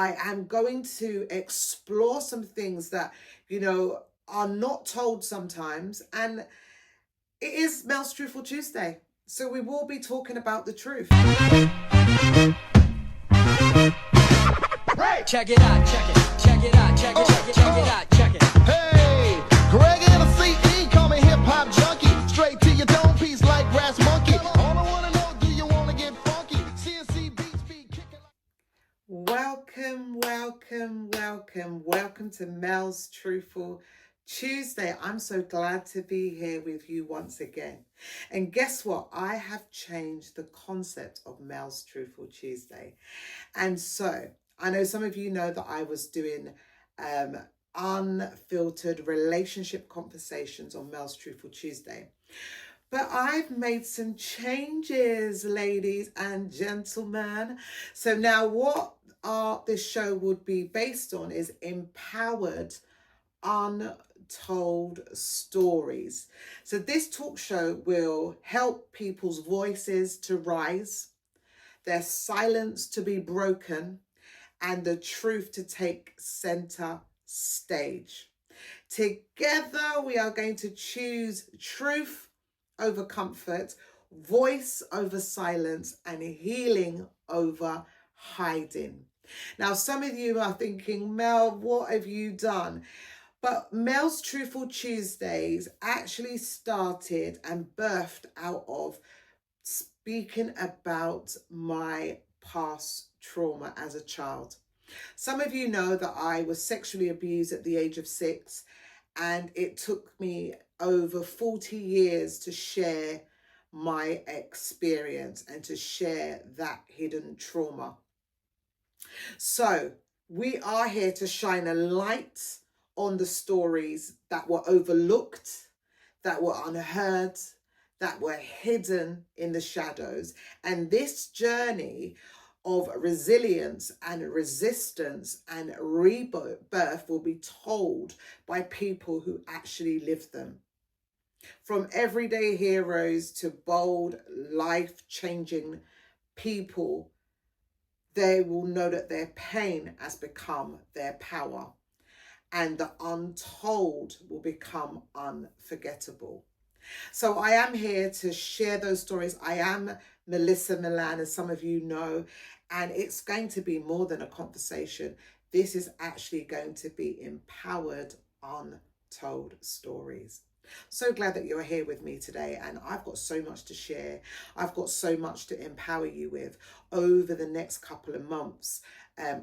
I am going to explore some things that, are not told sometimes. And it is Mel's Truthful Tuesday. So we will be talking about the truth. Check it out, check it, check it out, check it, check it, check it out, check it. Hey, Greg and the CE, call me hip hop junkie. Straight to your dome piece like Brass Monkey. All I wanna know, do you wanna get funky? CNC beats be kicking. Welcome to Mel's Truthful Tuesday. I'm so glad to be here with you once again. And guess what? I have changed the concept of Mel's Truthful Tuesday. And so I know some of you know that I was doing unfiltered relationship conversations on Mel's Truthful Tuesday. But I've made some changes, ladies and gentlemen. So now what this show would be based on is empowered, untold stories. So this talk show will help people's voices to rise, their silence to be broken, and the truth to take center stage. Together, we are going to choose truth over comfort, voice over silence, and healing over hiding. Now, some of you are thinking, Mel, what have you done? But Mel's Truthful Tuesdays actually started and birthed out of speaking about my past trauma as a child. Some of you know that I was sexually abused at the age of 6, and it took me over 40 years to share my experience and to share that hidden trauma. So we are here to shine a light on the stories that were overlooked, that were unheard, that were hidden in the shadows. And this journey of resilience and resistance and rebirth will be told by people who actually lived them. From everyday heroes to bold, life-changing people, they will know that their pain has become their power, and the untold will become unforgettable. So I am here to share those stories. I am Melissa Milan, as some of you know, and it's going to be more than a conversation. This is actually going to be empowered, untold stories. So glad that you're here with me today, and I've got so much to share. I've got so much to empower you with over the next couple of months.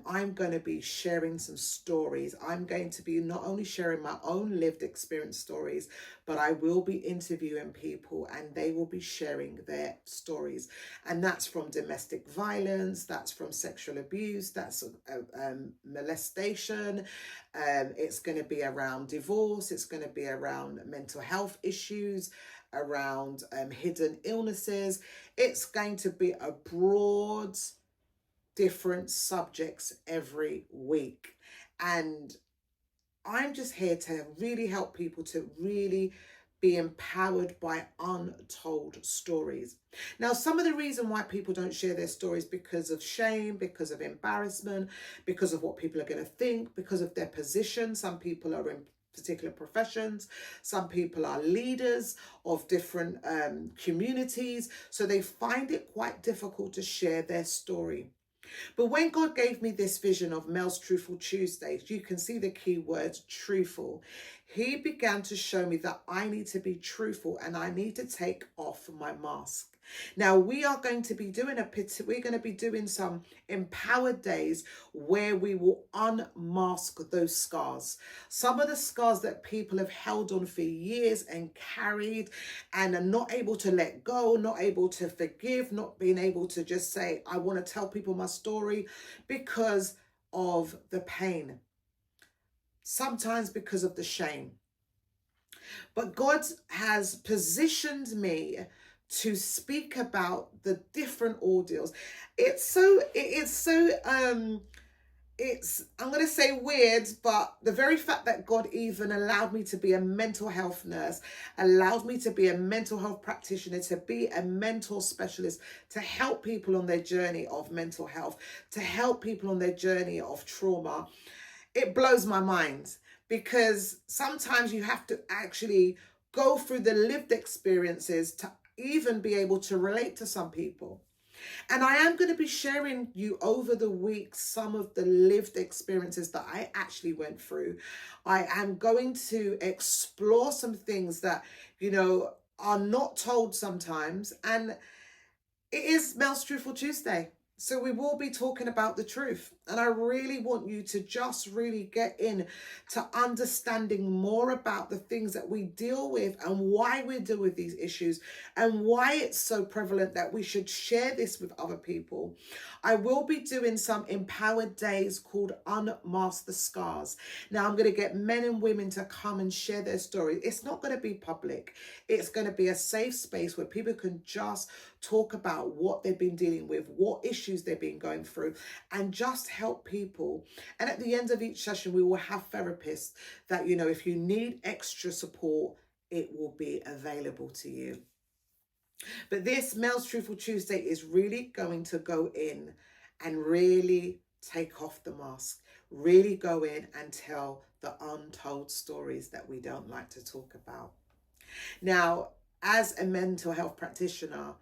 I'm going to be sharing some stories. I'm going to be not only sharing my own lived experience stories, but I will be interviewing people and they will be sharing their stories. And that's from domestic violence, that's from sexual abuse, that's molestation. It's going to be around divorce. It's going to be around mental health issues, around hidden illnesses. It's going to be a broad different subjects every week, and I'm just here to really help people to really be empowered by untold stories. Now, some of the reason why people don't share their stories because of shame, because of embarrassment, because of what people are going to think, because of their position. Some people are in particular professions, some people are leaders of different communities, so they find it quite difficult to share their story. But when God gave me this vision of Mel's Truthful Tuesdays, you can see the key word truthful. He began to show me that I need to be truthful and I need to take off my mask. Now we are going to be doing some empowered days where we will unmask those scars. Some of the scars that people have held on for years and carried and are not able to let go, not able to forgive, not being able to just say, I want to tell people my story because of the pain. Sometimes because of the shame. But God has positioned me to speak about the different ordeals. It's so I'm going to say weird, but the very fact that God even allowed me to be a mental health nurse, allowed me to be a mental health practitioner, to be a mental specialist, to help people on their journey of mental health, to help people on their journey of trauma, it blows my mind, because sometimes you have to actually go through the lived experiences to even be able to relate to some people. And I am going to be sharing you over the week some of the lived experiences that I actually went through. I am going to explore some things that, are not told sometimes. And it is Mel's Truthful Tuesday. So we will be talking about the truth. And I really want you to just really get in to understanding more about the things that we deal with and why we deal with these issues and why it's so prevalent that we should share this with other people. I will be doing some empowered days called Unmask the Scars. Now I'm going to get men and women to come and share their stories. It's not going to be public. It's going to be a safe space where people can just talk about what they've been dealing with, what issues they've been going through, and just help people. And at the end of each session, we will have therapists that, if you need extra support, it will be available to you. But this Mel's Truthful Tuesday is really going to go in and really take off the mask, really go in and tell the untold stories that we don't like to talk about. Now, as a mental health practitioner,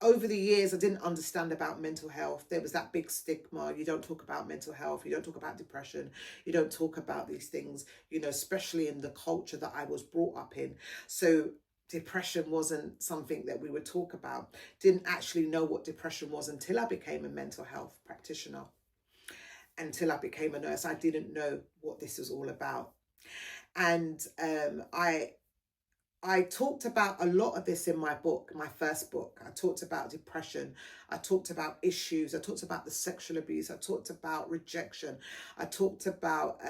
over the years, I didn't understand about mental health. There was that big stigma. You don't talk about mental health. You don't talk about depression. You don't talk about these things, especially in the culture that I was brought up in. So depression wasn't something that we would talk about. Didn't actually know what depression was until I became a mental health practitioner. Until I became a nurse, I didn't know what this was all about. And I talked about a lot of this in my book, my first book. I talked about depression. I talked about issues. I talked about the sexual abuse. I talked about rejection. I talked about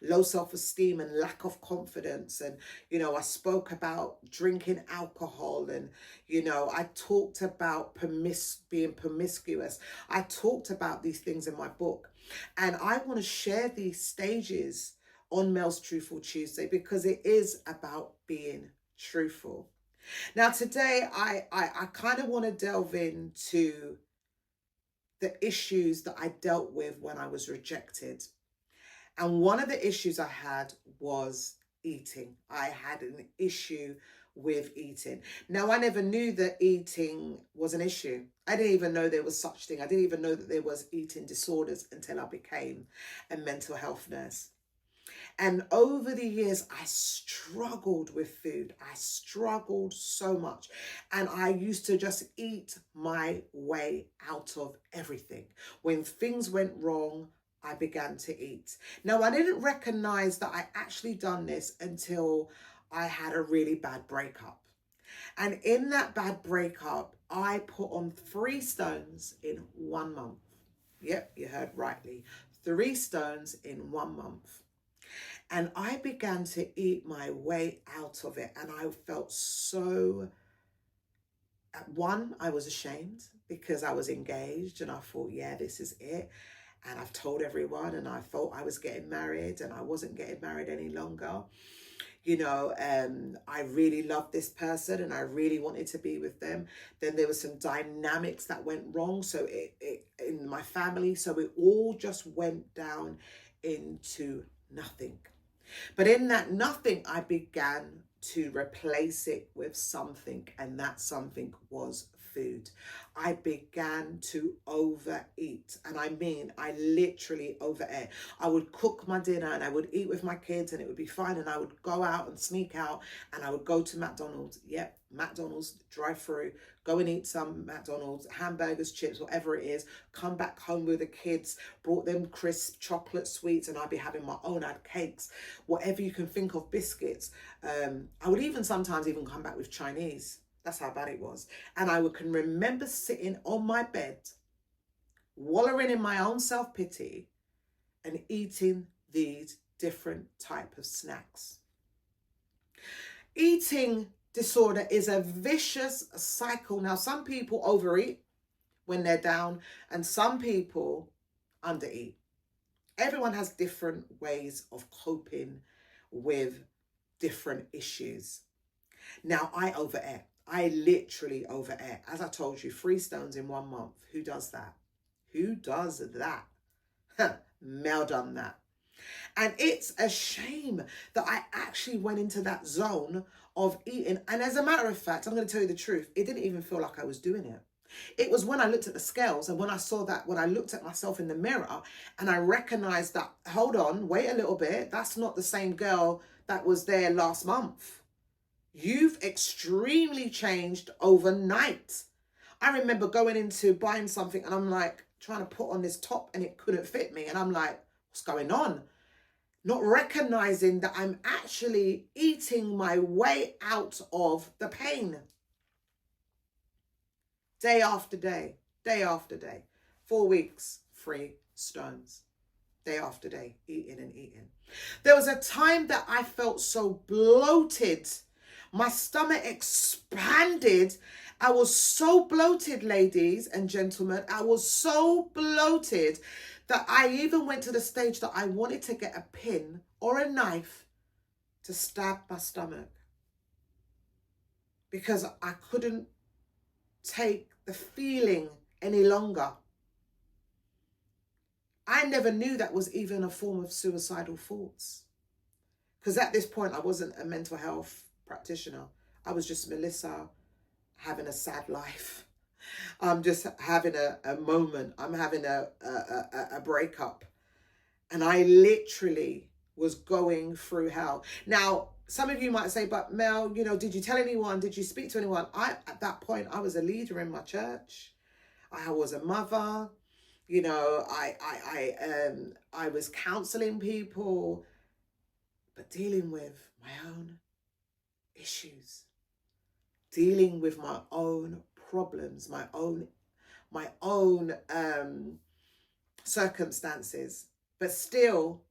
low self-esteem and lack of confidence. And, I spoke about drinking alcohol. And, I talked about being promiscuous. I talked about these things in my book. And I want to share these stages on Mel's Truthful Tuesday because it is about being truthful. Now today I kind of want to delve into the issues that I dealt with when I was rejected. And one of the issues I had was eating. I had an issue with eating. Now, I never knew that eating was an issue. I didn't even know there was such thing. I didn't even know that there was eating disorders until I became a mental health nurse. And over the years, I struggled with food. I struggled so much. And I used to just eat my way out of everything. When things went wrong, I began to eat. Now, I didn't recognize that I actually done this until I had a really bad breakup. And in that bad breakup, I put on 3 stones in 1 month. Yep, you heard rightly. 3 stones in 1 month. And I began to eat my way out of it. And I felt so, at one, I was ashamed because I was engaged and I thought, yeah, this is it. And I've told everyone and I thought I was getting married and I wasn't getting married any longer. I really loved this person and I really wanted to be with them. Then there were some dynamics that went wrong. So it in my family. So it all just went down into nothing. But in that nothing, I began to replace it with something, and that something was food. I began to overeat, and I literally overate. I would cook my dinner and I would eat with my kids and it would be fine, and I would go out and sneak out and I would go to McDonald's. Yep, McDonald's, drive through, go and eat some McDonald's, hamburgers, chips, whatever it is, come back home with the kids, brought them crisp chocolate sweets, and I'd be having my own, I had cakes, whatever you can think of, biscuits. I would even sometimes even come back with Chinese. That's how bad it was. And I can remember sitting on my bed, wallowing in my own self-pity and eating these different type of snacks. Eating disorder is a vicious cycle. Now, some people overeat when they're down, and some people undereat. Everyone has different ways of coping with different issues. Now, I overate. I literally overate. As I told you, 3 stones in 1 month. Who does that? Who does that? Mel done that. And it's a shame that I actually went into that zone of eating. And as a matter of fact, I'm going to tell you the truth, it didn't even feel like I was doing it. It was when I looked at the scales and when I saw that, when I looked at myself in the mirror and I recognized that, hold on, wait a little bit, that's not the same girl that was there last month. You've extremely changed overnight. I remember going into buying something and I'm like trying to put on this top and it couldn't fit me. And I'm like, what's going on? Not recognizing that I'm actually eating my way out of the pain. Day after day, day after day. 4 weeks, 3 stones. Day after day, eating and eating. There was a time that I felt so bloated. My stomach expanded. I was so bloated, ladies and gentlemen. I was so bloated that I even went to the stage that I wanted to get a pin or a knife to stab my stomach because I couldn't take the feeling any longer. I never knew that was even a form of suicidal thoughts. Because at this point, I wasn't a mental health practitioner. I was just Melissa having a sad life. I'm just having a moment. I'm having a breakup. And I literally was going through hell. Now, some of you might say, but Mel, you know, did you tell anyone? Did you speak to anyone? At that point, I was a leader in my church. I was a mother. You know, I was counseling people, but dealing with my own issues, dealing with my own problems, my own circumstances, but still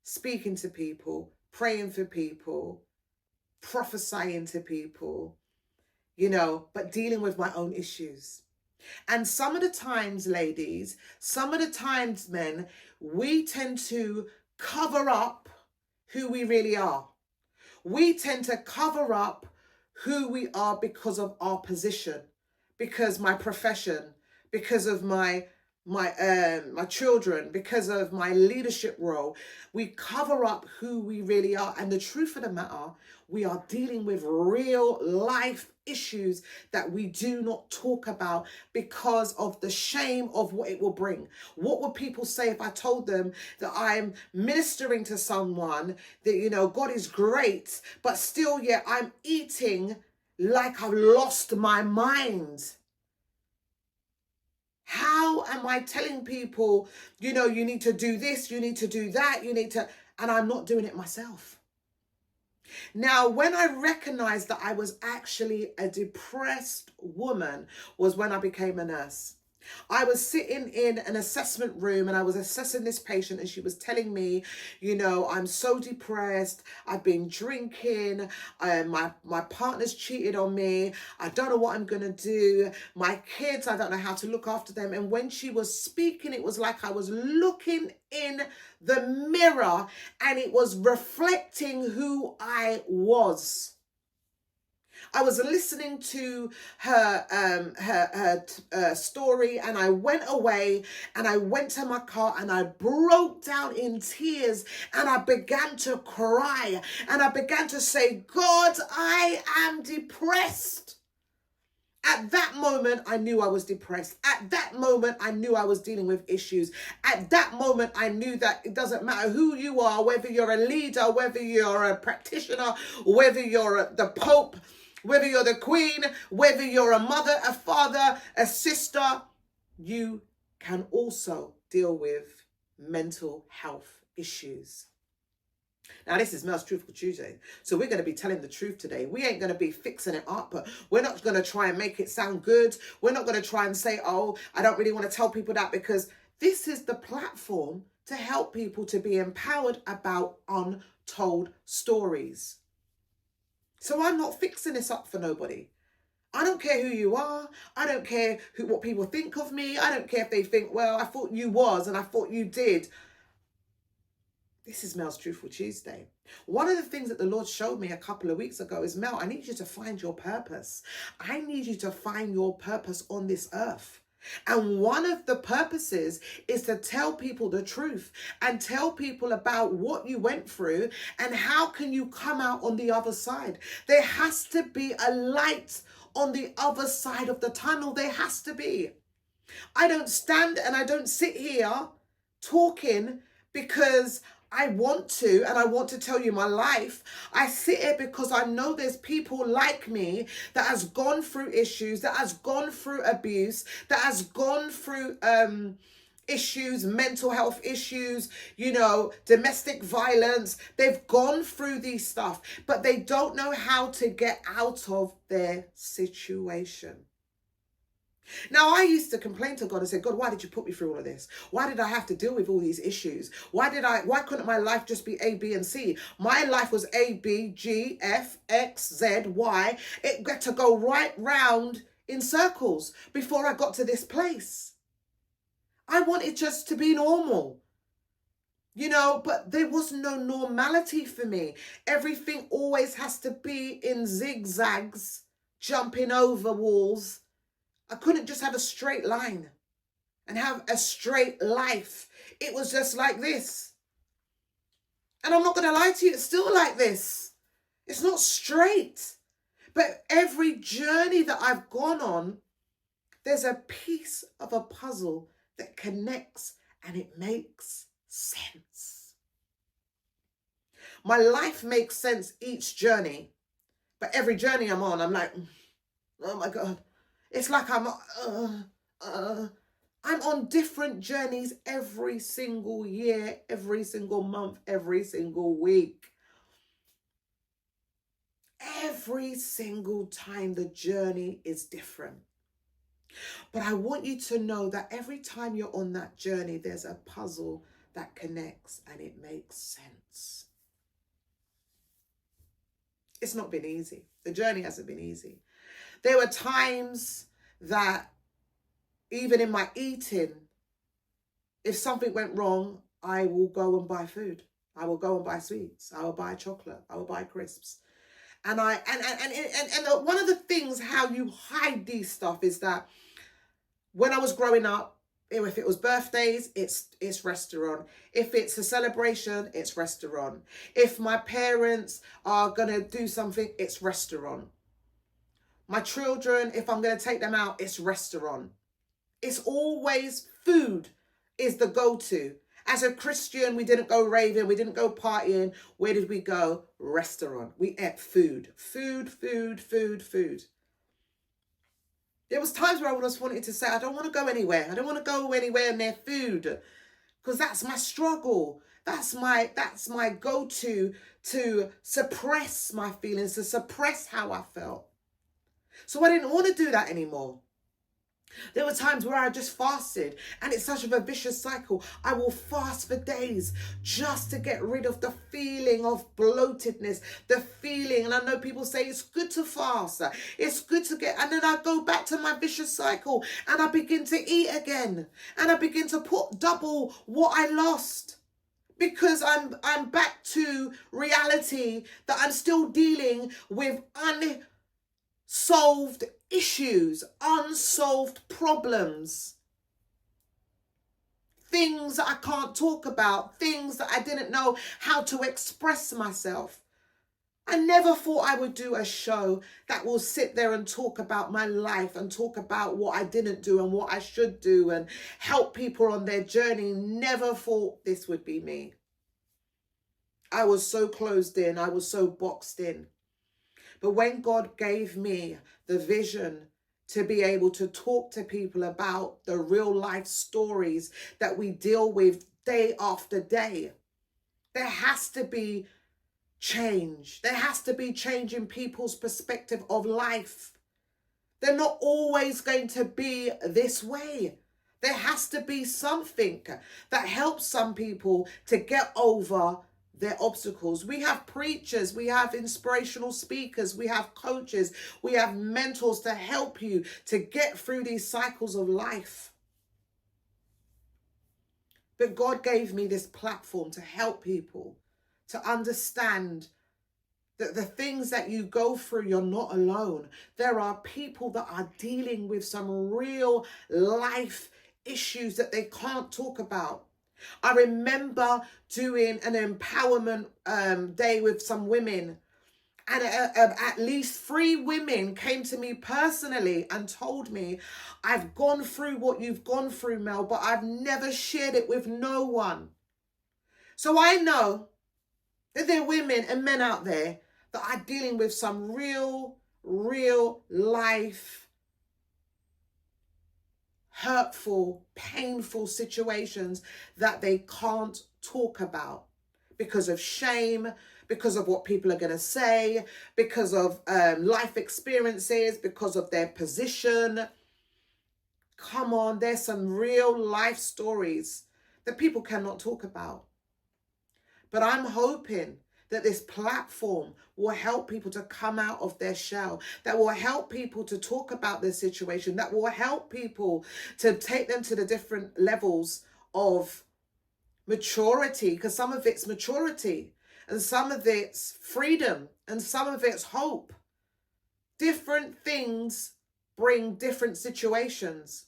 speaking to people, praying for people, prophesying to people, you know, but dealing with my own issues. And some of the times, ladies, some of the times, men, we tend to cover up who we really are. We tend to cover up who we are because of our position, because my profession, because of my children, because of my leadership role. We cover up who we really are. And the truth of the matter, we are dealing with real life issues that we do not talk about because of the shame of what it will bring. What would people say if I told them that I'm ministering to someone, that, you know, God is great, but still, yeah, I'm eating like I've lost my mind? How am I telling people, you know, you need to do this, you need to do that, and I'm not doing it myself? Now, when I recognized that I was actually a depressed woman was when I became a nurse. I was sitting in an assessment room and I was assessing this patient and she was telling me, you know, I'm so depressed. I've been drinking. My partner's cheated on me. I don't know what I'm going to do. My kids, I don't know how to look after them. And when she was speaking, it was like I was looking in the mirror and it was reflecting who I was. I was listening to her story and I went away and I went to my car and I broke down in tears and I began to cry and I began to say, God, I am depressed. At that moment, I knew I was depressed. At that moment, I knew I was dealing with issues. At that moment, I knew that it doesn't matter who you are, whether you're a leader, whether you're a practitioner, whether you're the Pope, whether you're the Queen, whether you're a mother, a father, a sister, you can also deal with mental health issues. Now, this is Mel's Truthful Tuesday. So we're going to be telling the truth today. We ain't going to be fixing it up, but we're not going to try and make it sound good. We're not going to try and say, oh, I don't really want to tell people that, because this is the platform to help people to be empowered about untold stories. So I'm not fixing this up for nobody. I don't care who you are. I don't care what people think of me. I don't care if they think, well, I thought you was and I thought you did. This is Mel's Truthful Tuesday. One of the things that the Lord showed me a couple of weeks ago is, Mel, I need you to find your purpose. I need you to find your purpose on this earth. And one of the purposes is to tell people the truth and tell people about what you went through and how can you come out on the other side. There has to be a light on the other side of the tunnel. There has to be. I don't stand and I don't sit here talking because I want to, and I want to tell you my life. I sit here because I know there's people like me that has gone through issues, that has gone through abuse, that has gone through issues, mental health issues, domestic violence. They've gone through these stuff, but they don't know how to get out of their situation. Now, I used to complain to God and say, God, why did you put me through all of this? Why did I have to deal with all these issues? Why couldn't my life just be A, B, and C? My life was A, B, G, F, X, Z, Y. It got to go right round in circles before I got to this place. I wanted just to be normal, but there was no normality for me. Everything always has to be in zigzags, jumping over walls. I couldn't just have a straight line and have a straight life. It was just like this. And I'm not going to lie to you, it's still like this. It's not straight. But every journey that I've gone on, there's a piece of a puzzle that connects and it makes sense. My life makes sense each journey. But every journey I'm on, I'm like, oh my God. It's like I'm on different journeys every single year, every single month, every single week. Every single time the journey is different. But I want you to know that every time you're on that journey, there's a puzzle that connects and it makes sense. It's not been easy. The journey hasn't been easy. There were times that even in my eating, if something went wrong, I will go and buy food. I will go and buy sweets. I will buy chocolate. I will buy crisps. And one of the things how you hide these stuff is that when I was growing up, if it was birthdays, it's restaurant. If it's a celebration, it's restaurant. If my parents are gonna do something, it's restaurant. My children, if I'm going to take them out, it's restaurant. It's always food is the go-to. As a Christian, we didn't go raving. We didn't go partying. Where did we go? Restaurant. We ate food. Food. There was times where I just wanted to say, I don't want to go anywhere. I don't want to go anywhere near food. Because that's my struggle. That's my go-to to suppress my feelings, to suppress how I felt. So I didn't want to do that anymore. There were times where I just fasted, and it's such a vicious cycle. I will fast for days just to get rid of the feeling of bloatedness, the feeling, and I know people say it's good to fast, it's good to get, and then I go back to my vicious cycle and I begin to eat again, and I begin to put double what I lost. Because I'm back to reality that I'm still dealing with unsolved issues, unsolved problems, things that I can't talk about, things that I didn't know how to express myself. I never thought I would do a show that will sit there and talk about my life and talk about what I didn't do and what I should do and help people on their journey. Never thought this would be me. I was so closed in. I was so boxed in. But when God gave me the vision to be able to talk to people about the real life stories that we deal with day after day, there has to be change. There has to be change in people's perspective of life. They're not always going to be this way. There has to be something that helps some people to get over their obstacles. We have preachers, we have inspirational speakers, we have coaches, we have mentors to help you to get through these cycles of life. But God gave me this platform to help people to understand that the things that you go through, you're not alone. There are people that are dealing with some real life issues that they can't talk about. I remember doing an empowerment day with some women, and at least 3 women came to me personally and told me, I've gone through what you've gone through, Mel, but I've never shared it with no one. So I know that there are women and men out there that are dealing with some real life hurtful, painful situations that they can't talk about because of shame, because of what people are going to say, because of life experiences, because of their position. Come on, there's some real life stories that people cannot talk about. But I'm hoping that this platform will help people to come out of their shell, that will help people to talk about their situation, that will help people to take them to the different levels of maturity, because some of it's maturity and some of it's freedom and some of it's hope. Different things bring different situations.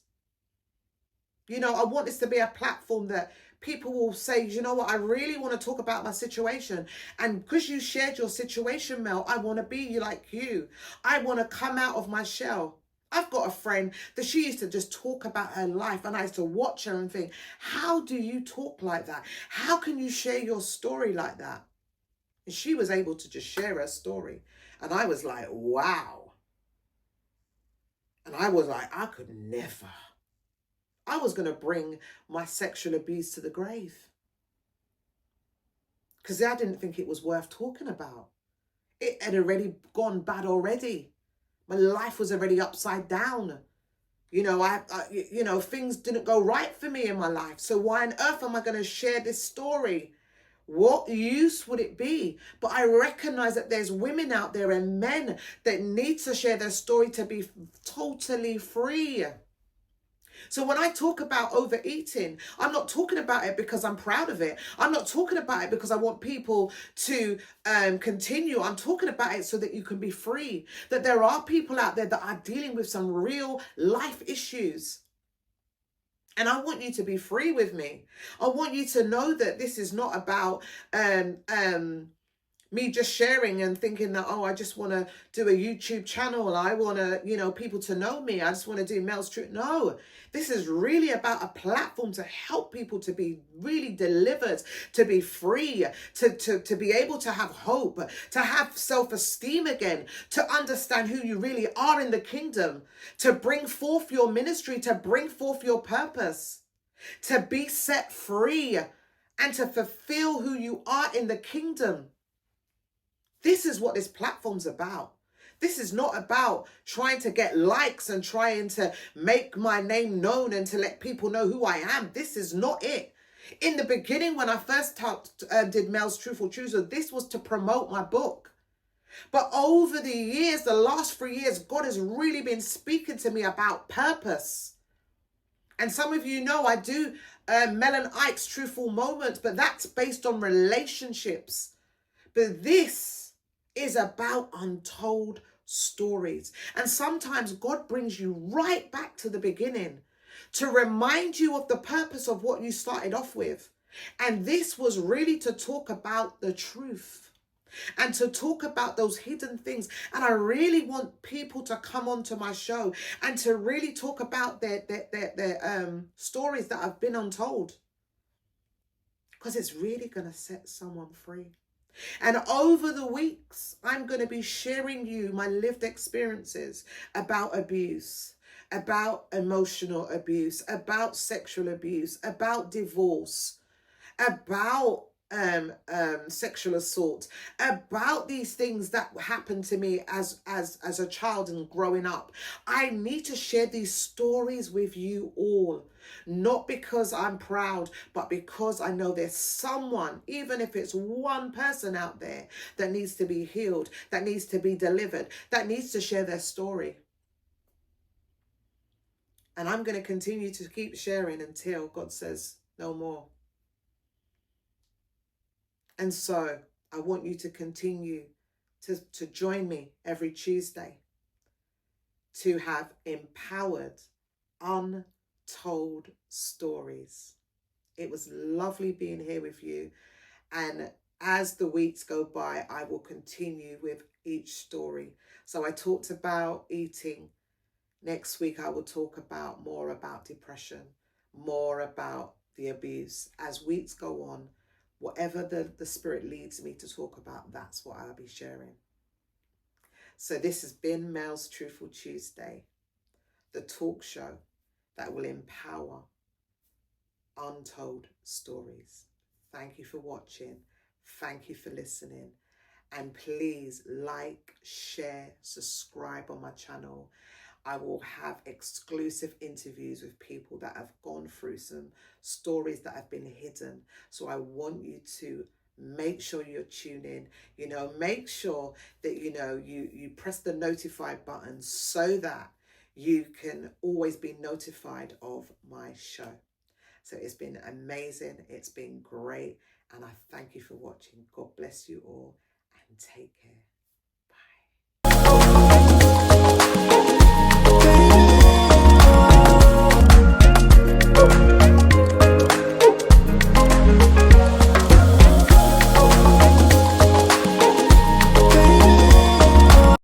You know, I want this to be a platform that people will say, you know what, I really want to talk about my situation. And because you shared your situation, Mel, I want to be like you. I want to come out of my shell. I've got a friend that she used to just talk about her life, and I used to watch her and think, how do you talk like that? How can you share your story like that? And she was able to just share her story. And I was like, wow. And I was like, I could never. I was going to bring my sexual abuse to the grave because I didn't think it was worth talking about. It had already gone bad already. My life was already upside down. You know, things didn't go right for me in my life. So why on earth am I going to share this story? What use would it be? But I recognize that there's women out there and men that need to share their story to be totally free. So when I talk about overeating, I'm not talking about it because I'm proud of it. I'm not talking about it because I want people to continue. I'm talking about it so that you can be free. That there are people out there that are dealing with some real life issues. And I want you to be free with me. I want you to know that this is not about me just sharing and thinking that, oh, I just want to do a YouTube channel. I want to, you know, people to know me. I just want to do Mel's Truth. No, this is really about a platform to help people to be really delivered, to be free, to be able to have hope, to have self-esteem again, to understand who you really are in the kingdom, to bring forth your ministry, to bring forth your purpose, to be set free and to fulfill who you are in the kingdom. This is what this platform's about. This is not about trying to get likes and trying to make my name known and to let people know who I am. This is not it. In the beginning, when I first did Mel's Truthful Tuesday, this was to promote my book. But over the years, the last 3 years, God has really been speaking to me about purpose. And some of you know I do Mel and Ike's Truthful Moments, but that's based on relationships. But this is about untold stories. And sometimes God brings you right back to the beginning to remind you of the purpose of what you started off with. And this was really to talk about the truth and to talk about those hidden things. And I really want people to come onto my show and to really talk about their stories that have been untold, because it's really going to set someone free. And over the weeks, I'm going to be sharing you my lived experiences about abuse, about emotional abuse, about sexual abuse, about divorce, about sexual assault, about these things that happened to me as a child and growing up. I need to share these stories with you all, not because I'm proud, but because I know there's someone, even if it's one person out there, that needs to be healed, that needs to be delivered, that needs to share their story. And I'm going to continue to keep sharing until God says no more. And so I want you to continue to join me every Tuesday to have empowered, untold stories. It was lovely being here with you. And as the weeks go by, I will continue with each story. So I talked about eating. Next week, I will talk about more about depression, more about the abuse. As weeks go on, whatever the Spirit leads me to talk about, that's what I'll be sharing. So this has been Mel's Truthful Tuesday, the talk show that will empower untold stories. Thank you for watching. Thank you for listening. And please like, share, subscribe on my channel. I will have exclusive interviews with people that have gone through some stories that have been hidden. So I want you to make sure you're tuning in, make sure that, you press the notify button so that you can always be notified of my show. So it's been amazing. It's been great. And I thank you for watching. God bless you all and take care.